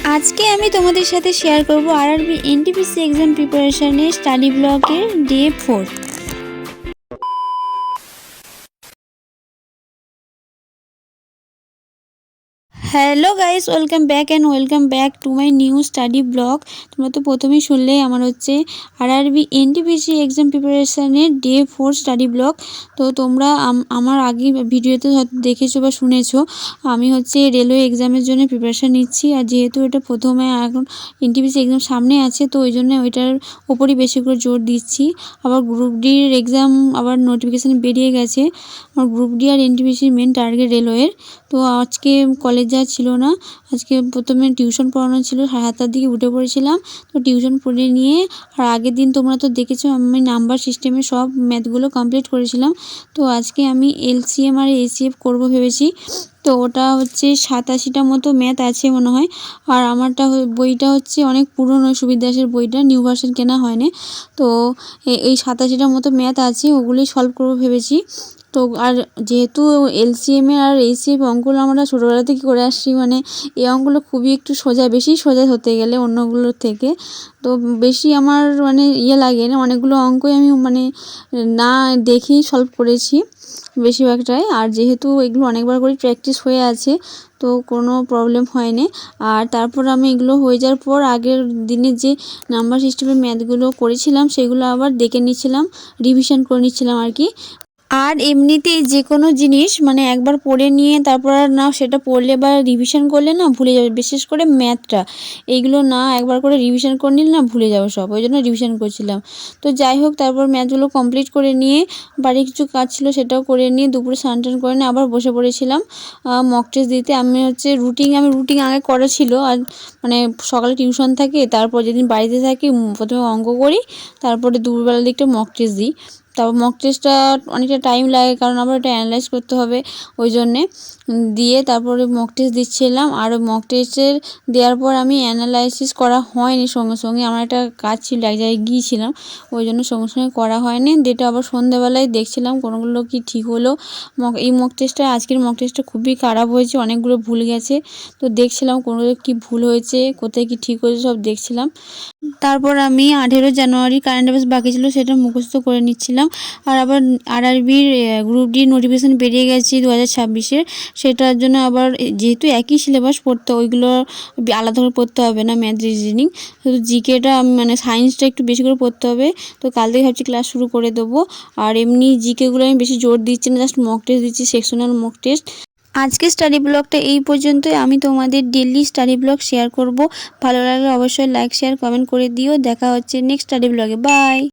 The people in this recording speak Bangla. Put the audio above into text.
আজকে আমি তোমাদের সাথে শেয়ার করব আরআরবি এনটিপিসি এক্সাম প্রিপারেশনের স্টাডি ব্লকের day 4। Hello guys, welcome back to my new study blog. তোমরা তো প্রথমেই শুনলেই আমার হচ্ছে আরআরবি এনটিপিসি এক্সাম প্রিপারেশনের ডে 4 স্টাডি ব্লগ। তো তোমরা আমার আগে ভিডিওতে হয়তো দেখেছো বা শুনেছো, আমি হচ্ছে রেলওয়ে এক্সামের জন্য প্রিপারেশান নিচ্ছি। আর যেহেতু এটা প্রথমে এখন এনটিপিসি এক্সাম সামনে আছে, তো ওই জন্য ওইটার ওপরই বেশি করে জোর দিচ্ছি। আবার গ্রুপ ডির এক্সাম আবার নোটিফিকেশান বেরিয়ে গেছে। আমার গ্রুপ ডি আর এনটিপিসির মেন টার্গেট রেলওয়ের। তো আজকে কলেজ যাওয়া ছিল না, আজকে প্রথমে টিউশন পড়ানো ছিল, 7:30টার দিকে উঠে পড়েছিলাম। তো টিউশন পড়ে নিয়ে আর আগের দিন তোমরা তো দেখেছো আমি নাম্বার সিস্টেমে সব ম্যাথগুলো কমপ্লিট করেছিলাম। তো আজকে আমি এলসিএম আর এসিএফ করবো ভেবেছি। তো ওটা হচ্ছে 87টা মতো ম্যাথ আছে মনে হয়। আর আমারটা বইটা হচ্ছে অনেক পুরনো, সুবির দাসের বইটা, নিউ ভার্সন কেনা হয়নি। তো এই 87টার মতো ম্যাথ আছে, ওগুলোই সলভ করবো ভেবেছি। তো আর যেহেতু এলসিএম আর এইচসিএফ অঙ্কগুলো আমরা ছোটোবেলা থেকে করে আসছি, মানে এই অঙ্কগুলো খুবই একটু সোজা, বেশি সোজা হতে গেলে অন্যগুলোর থেকে। তো বেশি আমার মানে লাগে না, অনেকগুলো অঙ্কই আমি মানে না দেখেই সলভ করেছি বেশিরভাগটাই। আর যেহেতু এগুলো অনেকবার করে প্র্যাকটিস হয়ে আছে, তো কোনো প্রবলেম হয়নি। আর তারপর আমি এগুলো হয়ে যাওয়ার পর আগের দিনে যে নাম্বার সিস্টেমের ম্যাথগুলো করেছিলাম সেগুলো আবার দেখে নিচ্ছিলাম, রিভিশন করে নিচ্ছিলাম আর কি। আর এমনিতেই যে কোনো জিনিস মানে একবার পড়ে নিয়ে তারপর আর না সেটা পড়লে বা রিভিশন করলে না ভুলে যাবে, বিশেষ করে ম্যাথটা। এইগুলো না একবার করে রিভিশন করে নিলে না ভুলে যাবো সব, ওই জন্য রিভিশন করছিলাম। তো যাই হোক, তারপর ম্যাথগুলো কমপ্লিট করে নিয়ে বাড়ির কিছু কাজ ছিল সেটাও করে নিয়ে দুপুরে স্নান টান করে নিয়ে আবার বসে পড়েছিলাম মক টেস্ট দিতে। আমি হচ্ছে রুটিন আগে করা ছিল। আর মানে সকালে টিউশন থাকে, তারপর যেদিন বাড়িতে থাকি প্রথমে অঙ্ক করি, তারপরে দুপুরবেলার দিকটা মক টেস্ট দিই। তারপর মক টেস্টটা অনেকটা টাইম লাগে, কারণ আবার এটা অ্যানালাইজ করতে হবে, ওই জন্যে দিয়ে তারপরে মক টেস্ট দিচ্ছিলাম। আর মক টেস্টের দেওয়ার পর আমি অ্যানালাইসিস করা হয়নি সঙ্গে সঙ্গে, আমার একটা কাজ ছিল, এক জায়গায় গিয়েছিলাম, ওই জন্য সঙ্গে সঙ্গে করা হয়নি। যেটা আবার সন্ধ্যাবেলায় দেখছিলাম কোনোগুলো কি ঠিক হলো। এই মক টেস্টটা, আজকের মক টেস্টটা খুবই খারাপ হয়েছে, অনেকগুলো ভুল গেছে। তো দেখছিলাম কোনোগুলো কি ভুল হয়েছে, কোথায় কি ঠিক হয়েছে সব দেখছিলাম। তারপর আমি 18 জানুয়ারি কারেন্ট অ্যাফেয়ার্স বাকি ছিল সেটা মুখস্থ করে নিচ্ছিলাম। আর আবার আরআরবির গ্রুপ ডি নোটিফিকেশান বেরিয়ে গেছে 2026-এর, সেটার জন্য আবার যেহেতু একই সিলেবাস পড়তে, ওইগুলো আলাদা করে পড়তে হবে না, ম্যাথ রিজনিং, শুধু জিকেটা মানে সায়েন্সটা একটু বেশি করে পড়তে হবে। তো কাল থেকে ভাবছি ক্লাস শুরু করে দেবো। আর এমনি জিকেগুলো আমি বেশি জোর দিচ্ছি না, জাস্ট মক টেস্ট দিচ্ছি, সেকশনাল মক টেস্ট। আজকে স্টাডি ব্লগটা এই পর্যন্তই। আমি তোমাদের ডেইলি স্টাডি ব্লগ শেয়ার করব। ভালো লাগলে অবশ্যই লাইক শেয়ার কমেন্ট করে দিও। দেখা হচ্ছে নেক্সট স্টাডি ব্লগে। বাই।